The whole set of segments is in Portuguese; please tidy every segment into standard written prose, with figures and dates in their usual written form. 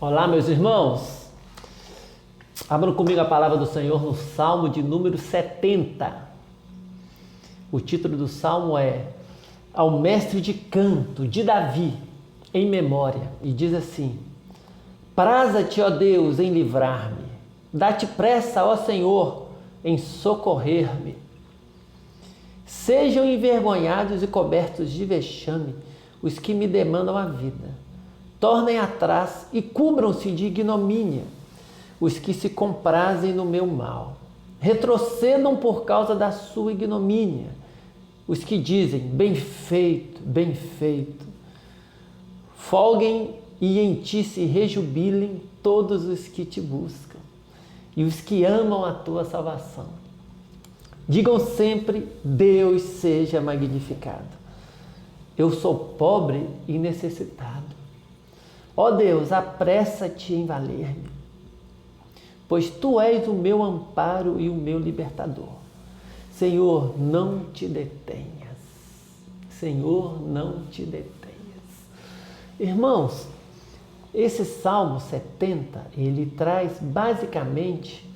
Olá, meus irmãos. Abram comigo a palavra do Senhor no Salmo de número 70. O título do Salmo é Ao Mestre de Canto, de Davi, em memória. E diz assim: Praza-te, ó Deus, em livrar-me. Dá-te pressa, ó Senhor, em socorrer-me. Sejam envergonhados e cobertos de vexame os que me demandam a vida. Tornem atrás e cubram-se de ignomínia os que se comprazem no meu mal. Retrocedam por causa da sua ignomínia os que dizem, bem feito, bem feito. Folguem e em ti se rejubilem todos os que te buscam e os que amam a tua salvação. Digam sempre, Deus seja magnificado. Eu sou pobre e necessitado. Ó Deus, apressa-te em valer-me, pois tu és o meu amparo e o meu libertador. Senhor, não te detenhas. Senhor, não te detenhas. Irmãos, esse Salmo 70, ele traz basicamente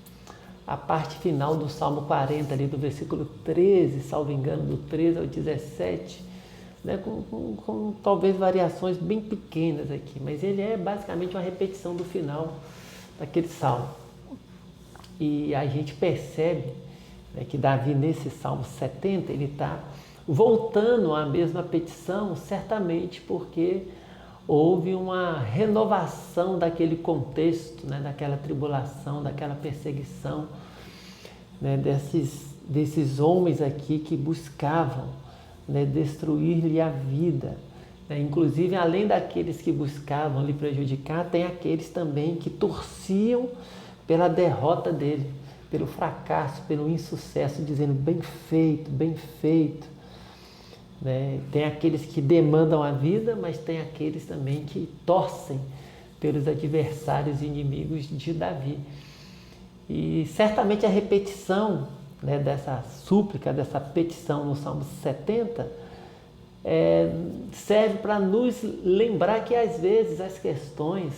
a parte final do Salmo 40, ali do versículo 13, salvo engano, do 13 ao 17, né, com talvez variações bem pequenas aqui, mas ele é basicamente uma repetição do final daquele salmo. E a gente percebe, né, que Davi, nesse Salmo 70, ele está voltando à mesma petição, certamente porque houve uma renovação daquele contexto, né, daquela tribulação, daquela perseguição, né, desses homens aqui que buscavam, né, destruir-lhe a vida. Inclusive, além daqueles que buscavam lhe prejudicar, tem aqueles também que torciam pela derrota dele, pelo fracasso, pelo insucesso, dizendo bem feito, bem feito. Tem aqueles que demandam a vida, mas tem aqueles também que torcem pelos adversários e inimigos de Davi. E certamente a repetição, né, dessa súplica, dessa petição no Salmo 70, serve para nos lembrar que às vezes as questões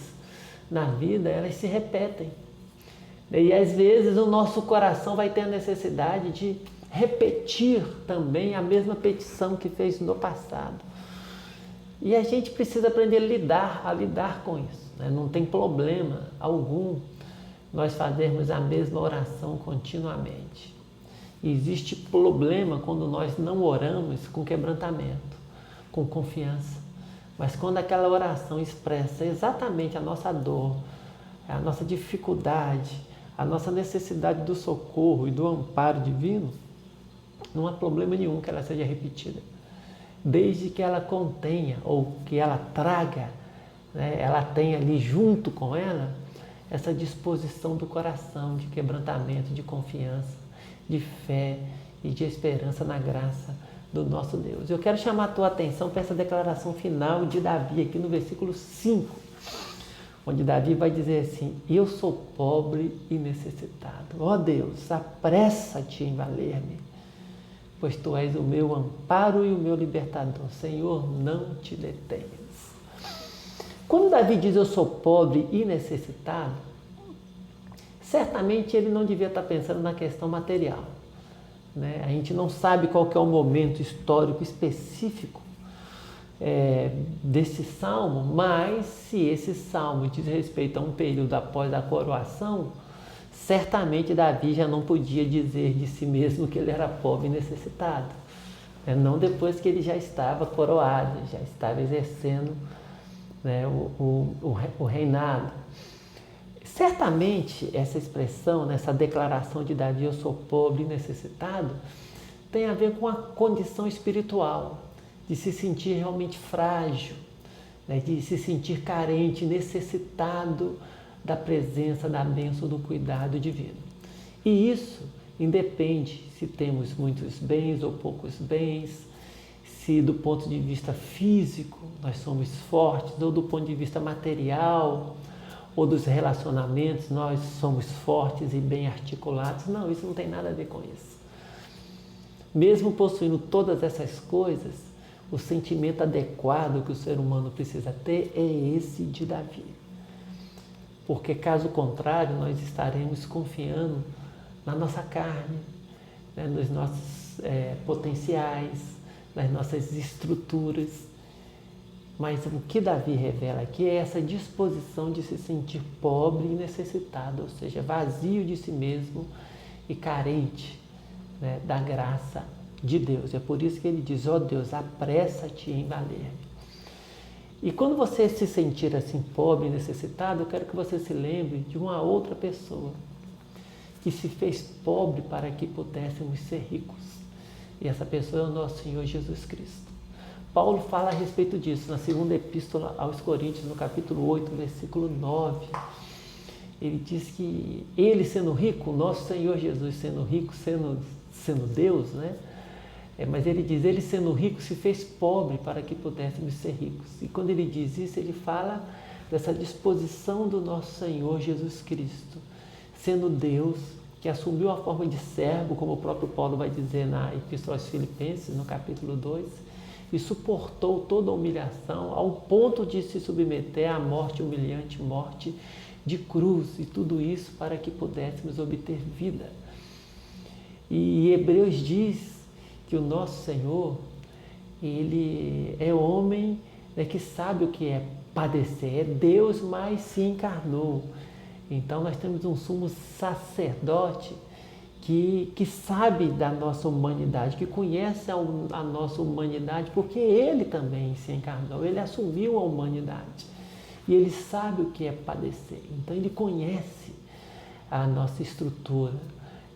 na vida, elas se repetem. E às vezes o nosso coração vai ter a necessidade de repetir também a mesma petição que fez no passado. E a gente precisa aprender a lidar com isso, né? Não tem problema algum nós fazermos a mesma oração continuamente. Existe problema quando nós não oramos com quebrantamento, com confiança. Mas quando aquela oração expressa exatamente a nossa dor, a nossa dificuldade, a nossa necessidade do socorro e do amparo divino, não há problema nenhum que ela seja repetida. Desde que ela contenha, ou que ela traga, né, ela tenha ali junto com ela, essa disposição do coração, de quebrantamento, de confiança, de fé e de esperança na graça do nosso Deus. Eu quero chamar a tua atenção para essa declaração final de Davi, aqui no versículo 5, onde Davi vai dizer assim: eu sou pobre e necessitado. Ó Deus, apressa-te em valer-me, pois tu és o meu amparo e o meu libertador. Senhor, não te detenhas. Quando Davi diz eu sou pobre e necessitado, certamente ele não devia estar pensando na questão material, né? A gente não sabe qual que é o momento histórico específico desse salmo, mas se esse salmo diz respeito a um período após a coroação, certamente Davi já não podia dizer de si mesmo que ele era pobre e necessitado, né? Não depois que ele já estava coroado, já estava exercendo, né, o reinado. Certamente essa expressão, essa declaração de Davi, eu sou pobre e necessitado, tem a ver com a condição espiritual, de se sentir realmente frágil, né, de se sentir carente, necessitado da presença, da bênção, do cuidado divino. E isso independe se temos muitos bens ou poucos bens, se do ponto de vista físico nós somos fortes, ou do ponto de vista material, ou dos relacionamentos nós somos fortes e bem articulados. Não, isso não tem nada a ver com isso. Mesmo possuindo todas essas coisas, o sentimento adequado que o ser humano precisa ter é esse de Davi. porque caso contrário nós estaremos confiando na nossa carne, né, nos nossos potenciais, nas nossas estruturas. Mas o que Davi revela aqui é essa disposição de se sentir pobre e necessitado, ou seja, vazio de si mesmo e carente, né, da graça de Deus. É por isso que ele diz: ó Deus, apressa-te em valer-me. E quando você se sentir assim pobre e necessitado, eu quero que você se lembre de uma outra pessoa que se fez pobre para que pudéssemos ser ricos. E essa pessoa é o nosso Senhor Jesus Cristo. Paulo fala a respeito disso na segunda epístola aos Coríntios, no capítulo 8, versículo 9. Ele diz que ele sendo rico, o nosso Senhor Jesus sendo rico, sendo Deus, né? Mas ele diz, ele sendo rico se fez pobre para que pudéssemos ser ricos. E quando ele diz isso, ele fala dessa disposição do nosso Senhor Jesus Cristo, sendo Deus, que assumiu a forma de servo, como o próprio Paulo vai dizer na Epístola aos Filipenses, no capítulo 2, e suportou toda a humilhação ao ponto de se submeter à morte humilhante, morte de cruz, e tudo isso para que pudéssemos obter vida. E Hebreus diz que o nosso Senhor, ele é homem, né, que sabe o que é padecer, é Deus, mas se encarnou. Então nós temos um sumo sacerdote que sabe da nossa humanidade, que conhece a nossa humanidade, porque ele também se encarnou, ele assumiu a humanidade e ele sabe o que é padecer. Então ele conhece a nossa estrutura,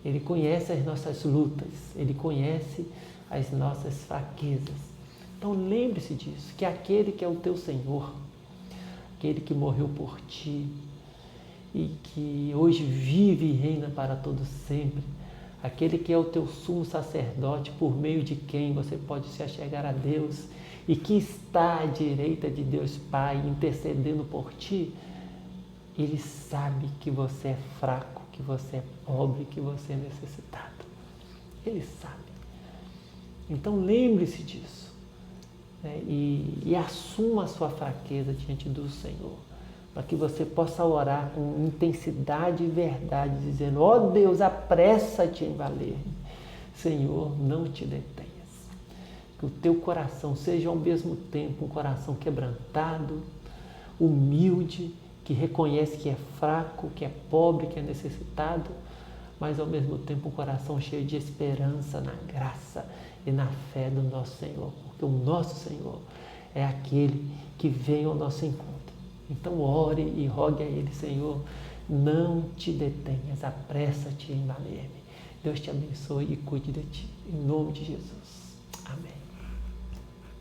ele conhece as nossas lutas, ele conhece as nossas fraquezas. Então lembre-se disso, que aquele que é o teu Senhor, aquele que morreu por ti e que hoje vive e reina para todo sempre, aquele que é o teu sumo sacerdote, por meio de quem você pode se achegar a Deus e que está à direita de Deus Pai intercedendo por ti, ele sabe que você é fraco, que você é pobre, que você é necessitado. Ele sabe. Então lembre-se disso, né? E assuma a sua fraqueza diante do Senhor, para que você possa orar com intensidade e verdade, dizendo: ó Deus, apressa-te em valer-me. Senhor, não te detenhas. Que o teu coração seja ao mesmo tempo um coração quebrantado, humilde, que reconhece que é fraco, que é pobre, que é necessitado, mas ao mesmo tempo um coração cheio de esperança na graça e na fé do nosso Senhor, porque o nosso Senhor é aquele que vem ao nosso encontro. Então ore e rogue a Ele: Senhor, não te detenhas, apressa-te em valer-me. Deus te abençoe e cuide de ti. Em nome de Jesus. Amém.